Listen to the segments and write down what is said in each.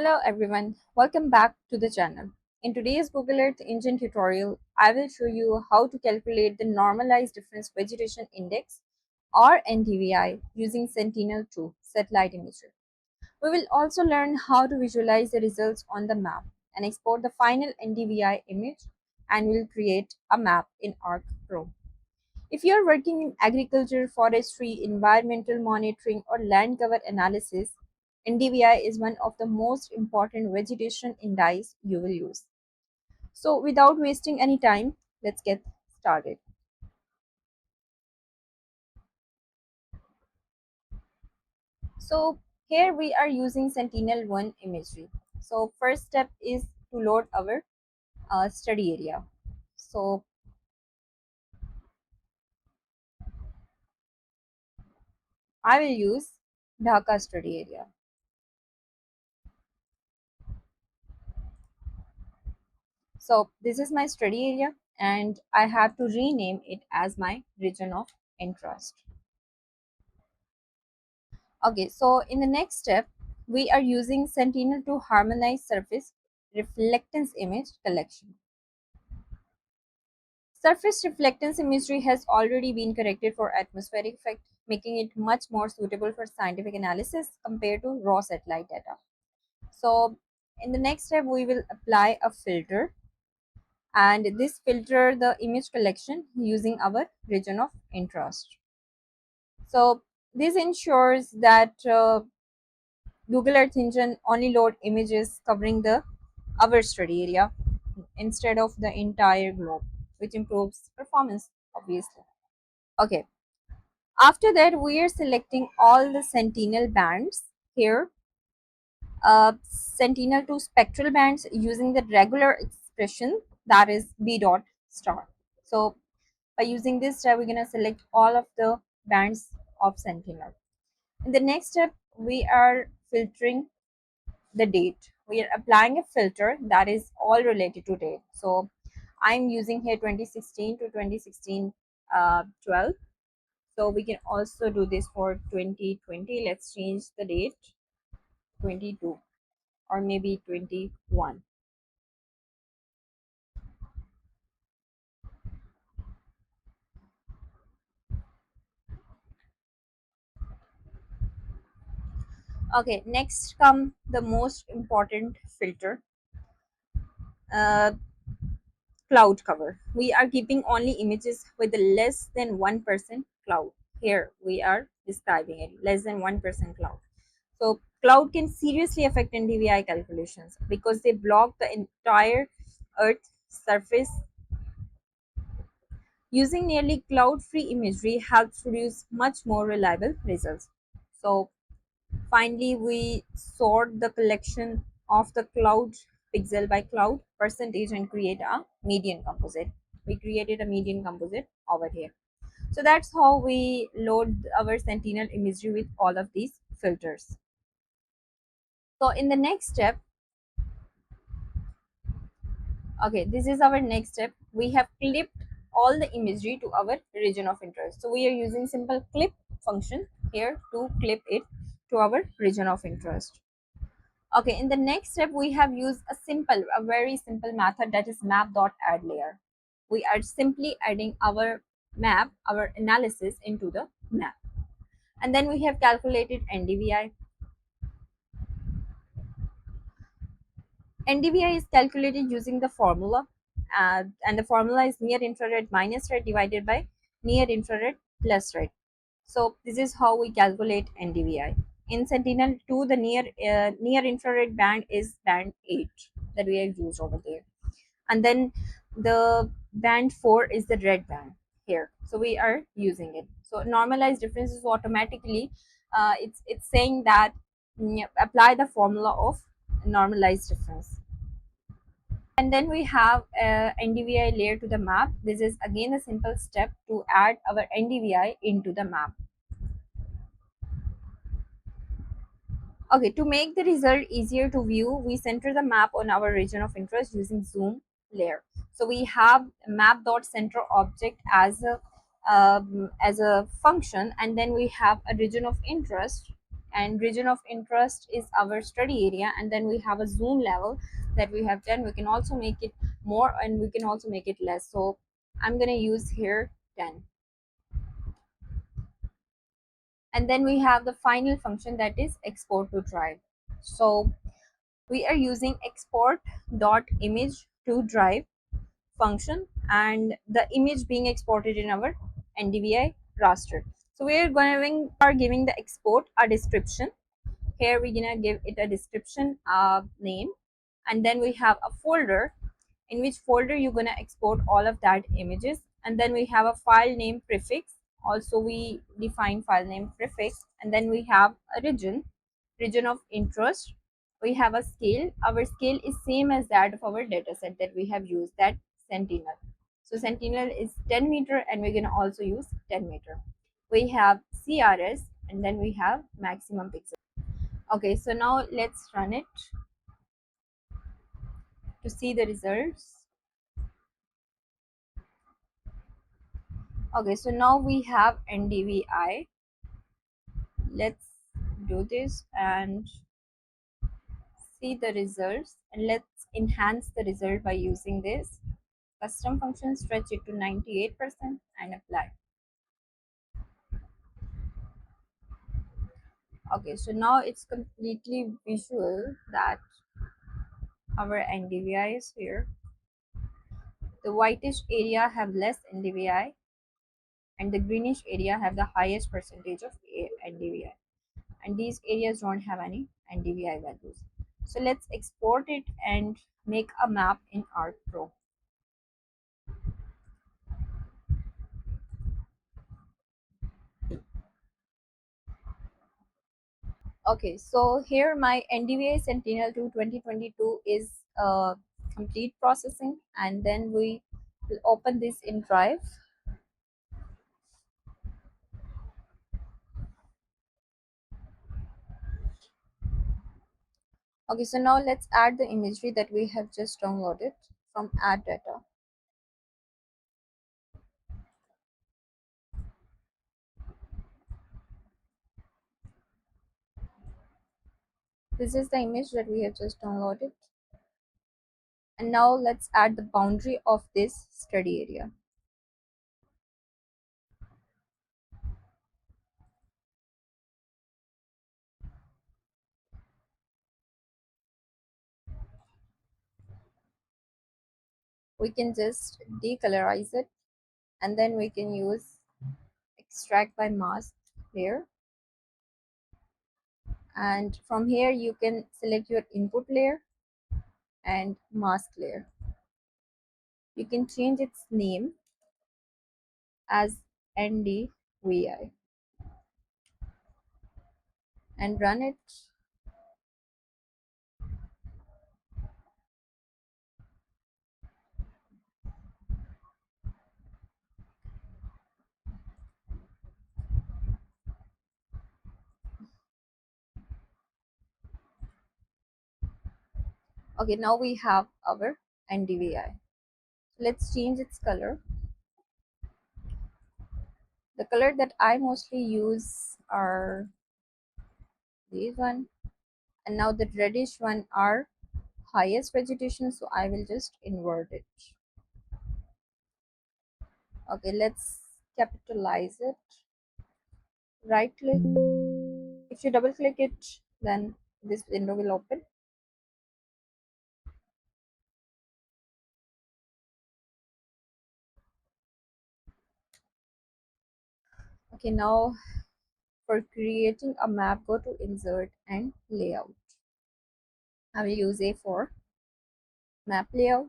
Hello everyone, welcome back to the channel. In today's Google Earth Engine tutorial, I will show you how to calculate the Normalized Difference Vegetation Index or NDVI using Sentinel-2 satellite imagery. We will also learn how to visualize the results on the map and export the final NDVI image, and we'll create a map in ArcGIS Pro. If you are working in agriculture, forestry, environmental monitoring, or land cover analysis, NDVI is one of the most important vegetation indices you will use. So, without wasting any time, let's get started. So, here we are using Sentinel-1 imagery. So, first step is to load our study area. So, I will use Dhaka study area. So this is my study area and I have to rename it as my region of interest. Okay, so in the next step, we are using Sentinel to harmonize surface reflectance image collection. Surface reflectance imagery has already been corrected for atmospheric effect, making it much more suitable for scientific analysis compared to raw satellite data. So in the next step, we will apply a filter, and this filter the image collection using our region of interest. So this ensures that Google Earth Engine only load images covering the our study area instead of the entire globe, which improves performance obviously. Okay, after that we are selecting all the Sentinel bands here. Sentinel-2 spectral bands using the regular expression, that is B dot star. So by using this step, we're going to select all of the bands of Sentinel. In the next step, we are filtering the date. We are applying a filter that is all related to date. So I'm using here 2016 to 2016 12. So we can also do this for 2020. Let's change the date 22 or maybe 21. Okay, next come the most important filter, uh, cloud cover. We are keeping only images with less than 1% cloud. Here we are describing it, less than 1% cloud. So cloud can seriously affect NDVI calculations because they block the entire Earth surface. Using nearly cloud-free imagery helps produce much more reliable results. So finally, we sort the collection of the cloud pixel by cloud percentage and create a median composite. We created a median composite over here. So that's how we load our Sentinel imagery with all of these filters. So in the next step, okay, this is our next step. We have clipped all the imagery to our region of interest. So we are using simple clip function here to clip it to our region of interest. Okay, in the next step, we have used a very simple method, that is map.add layer. We are simply adding our map, our analysis into the map. And then we have calculated NDVI. NDVI is calculated using the formula, and the formula is near infrared minus red divided by near infrared plus red. So this is how we calculate NDVI. In Sentinel-2, the near infrared band is band 8 that we have used over there, and then the band 4 is the red band here. So we are using it. So normalized difference is automatically, it's saying that apply the formula of normalized difference. And then we have NDVI layer to the map. This is again a simple step to add our NDVI into the map. Okay, to make the result easier to view, we center the map on our region of interest using zoom layer. So we have map.center object as a function, and then we have a region of interest and region of interest is our study area, and then we have a zoom level that we have 10. We can also make it more and we can also make it less, so I'm going to use here 10. And then we have the final function, that is export to drive. So we are using export dot image to drive function, and the image being exported in our NDVI raster. So we are giving the export a description. Here we're gonna give it a description name, and then we have a folder, in which folder you're gonna export all of that images, and then we have a file name prefix. Also we define file name prefix, and then we have a region of interest. We have a scale. Our scale is same as that of our data set that we have used, that Sentinel. So Sentinel is 10 meter, and we're gonna also use 10 meter. We have CRS, and then we have maximum pixel. Okay, so now let's run it to see the results. Okay, so now we have NDVI. Let's do this and see the results, and let's enhance the result by using this custom function. Stretch it to 98% and apply. Okay, so now it's completely visual that our NDVI is here. The whitish area have less NDVI, and the greenish area have the highest percentage of NDVI, and these areas don't have any NDVI values. So let's export it and make a map in Arc Pro. Okay, so here my NDVI Sentinel-2 2022 is complete processing, and then we will open this in Drive. Okay, so now let's add the imagery that we have just downloaded from Add Data. This is the image that we have just downloaded. And now let's add the boundary of this study area. We can just decolorize it, and then we can use extract by mask layer, and from here you can select your input layer and mask layer. You can change its name as NDVI and run it. Okay, now we have our NDVI. Let's change its color. The color that I mostly use are these one, and now the reddish one are highest vegetation, so I will just invert it. Okay, let's capitalize it. Right click. If you double click it, then this window will open. Okay, now for creating a map, go to insert and layout. I will use A4 map layout,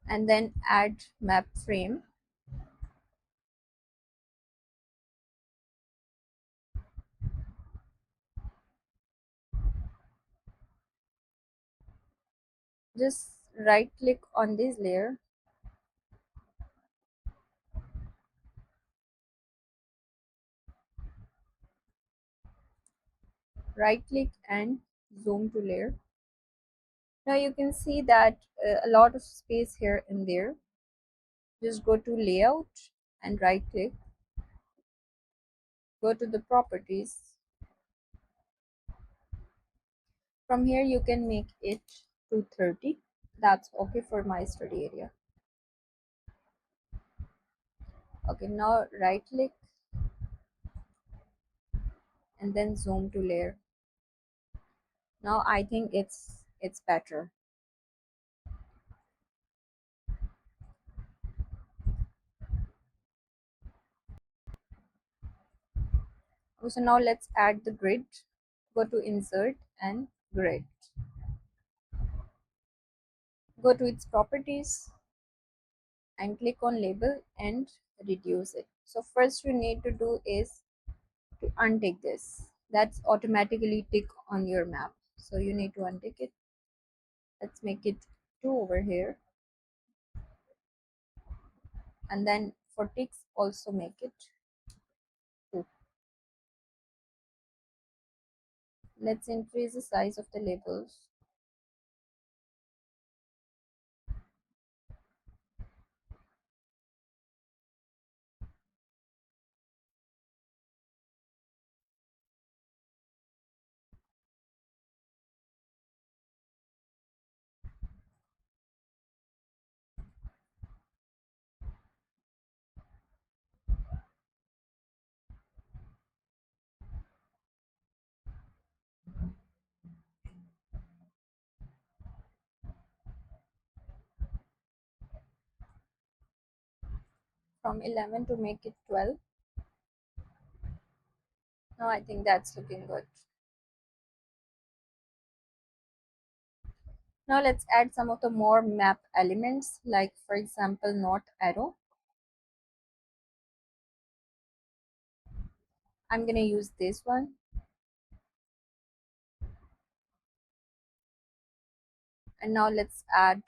and then add map frame. Just right click on this layer, right click and zoom to layer. Now you can see that a lot of space here and there. Just go to layout and right click, go to the properties. From here you can make it 230. That's okay for my study area. Okay, now right click and then zoom to layer. Now I think it's better. So now let's add the grid. Go to insert and grid. Go to its properties and click on label and reduce it. So first you need to do is to untick this. That's automatically tick on your map. So you need to untick it. Let's make it 2 over here. And then for ticks also make it 2. Let's increase the size of the labels. From 11 to make it 12. Now I think that's looking good. Now let's add some of the more map elements, like for example north arrow. I'm going to use this one. And now let's add,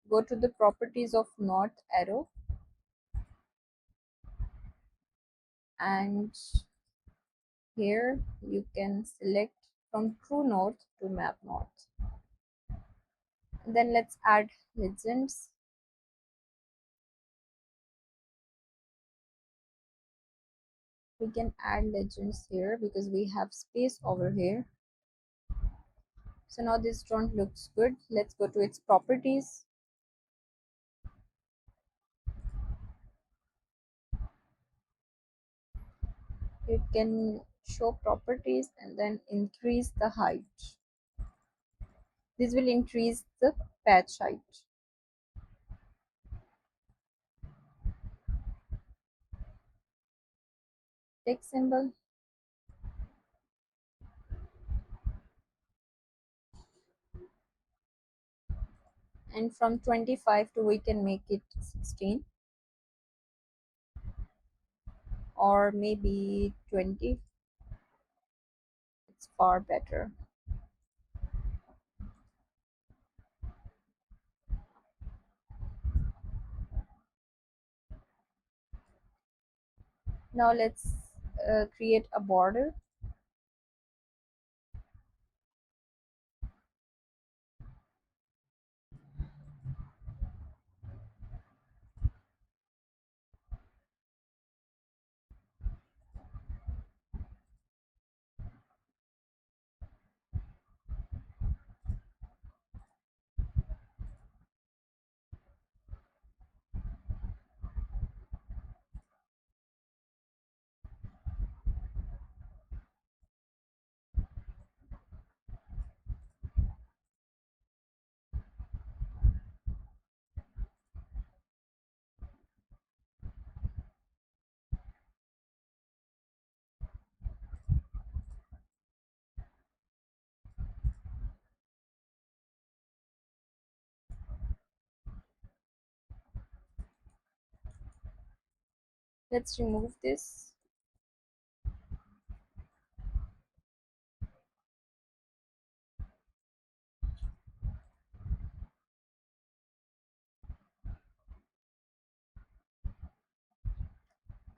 go to the properties of north arrow and here you can select from true north to map north. And then let's add legends. We can add legends here because we have space over here. So now this drone looks good. Let's go to its properties. It can show properties and then increase the height. This will increase the patch height. Text symbol. And from 25 to we can make it 16 or maybe 20. It's far better. Now let's create a border. Let's remove this.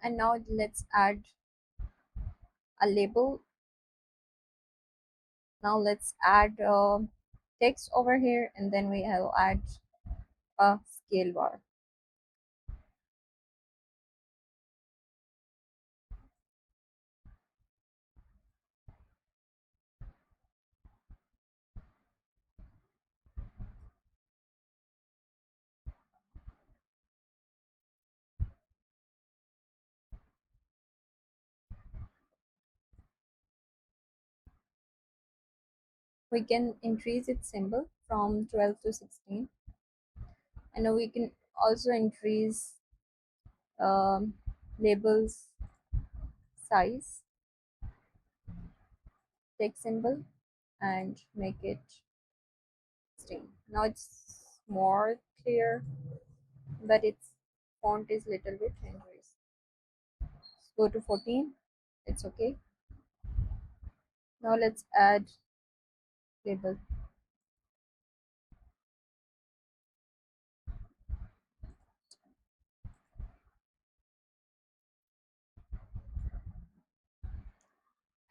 And now let's add a label. Now let's add text over here and then we will add a scale bar. We can increase its symbol from 12 to 16, and now we can also increase labels size, text symbol, and make it 16. Now it's more clear, but its font is little bit increased. Go to 14. It's okay. Now let's add label.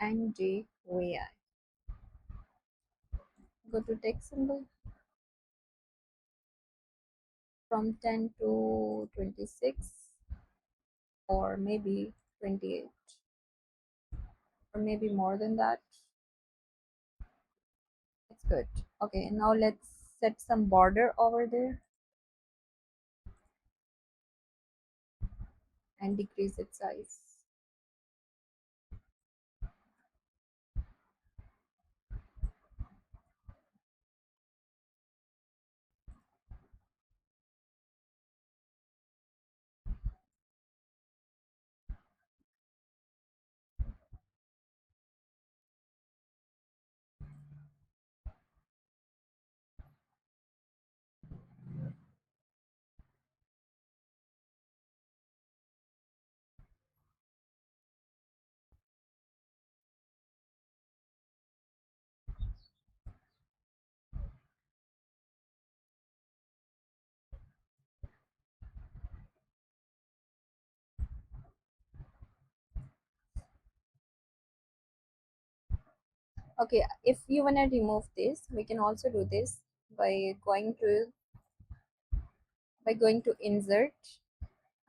NDVI. Go to text symbol from 10 to 26, or maybe 28, or maybe more than that. It's good. Okay, now let's set some border over there and decrease its size. Okay, if you want to remove this, we can also do this by going to insert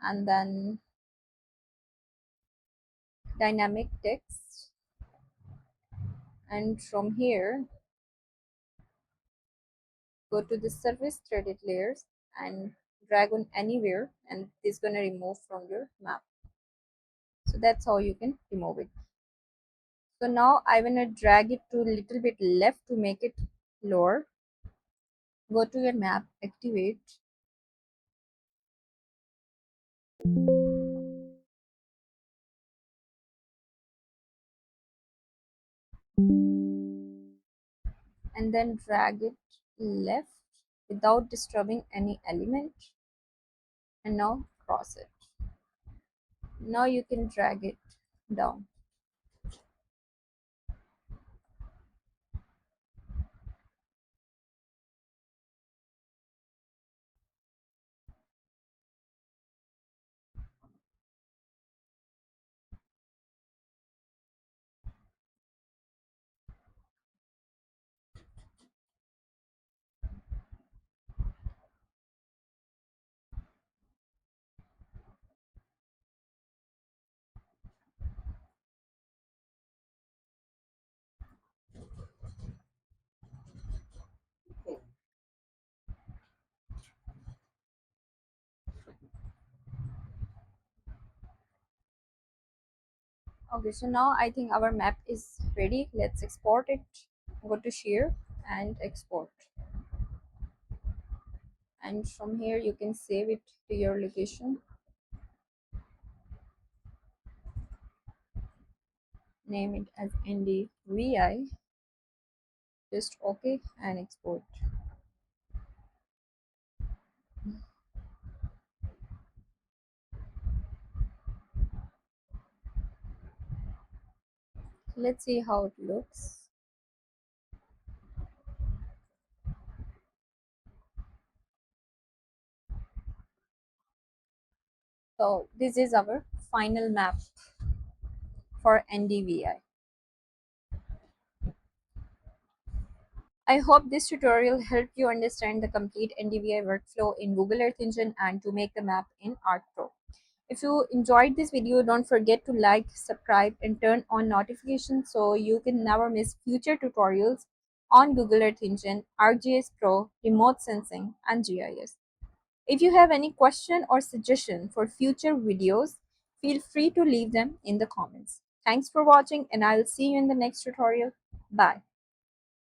and then dynamic text, and from here go to the surface threaded layers and drag on anywhere, and it's going to remove from your map. So that's how you can remove it. So now I want to drag it to a little bit left to make it lower. Go to your map, activate, and then drag it left without disturbing any element, and now cross it. Now you can drag it down. Okay, so now I think our map is ready. Let's export it. Go to share and export, and from here you can save it to your location. Name it as NDVI. Just okay and export. Let's see how it looks. So this is our final map for NDVI. I hope this tutorial helped you understand the complete NDVI workflow in Google Earth Engine and to make the map in Arc Pro. If you enjoyed this video, don't forget to like, subscribe, and turn on notifications so you can never miss future tutorials on Google Earth Engine, ArcGIS Pro, remote sensing, and GIS. If you have any question or suggestion for future videos, feel free to leave them in the comments. Thanks for watching, and I will see you in the next tutorial. Bye.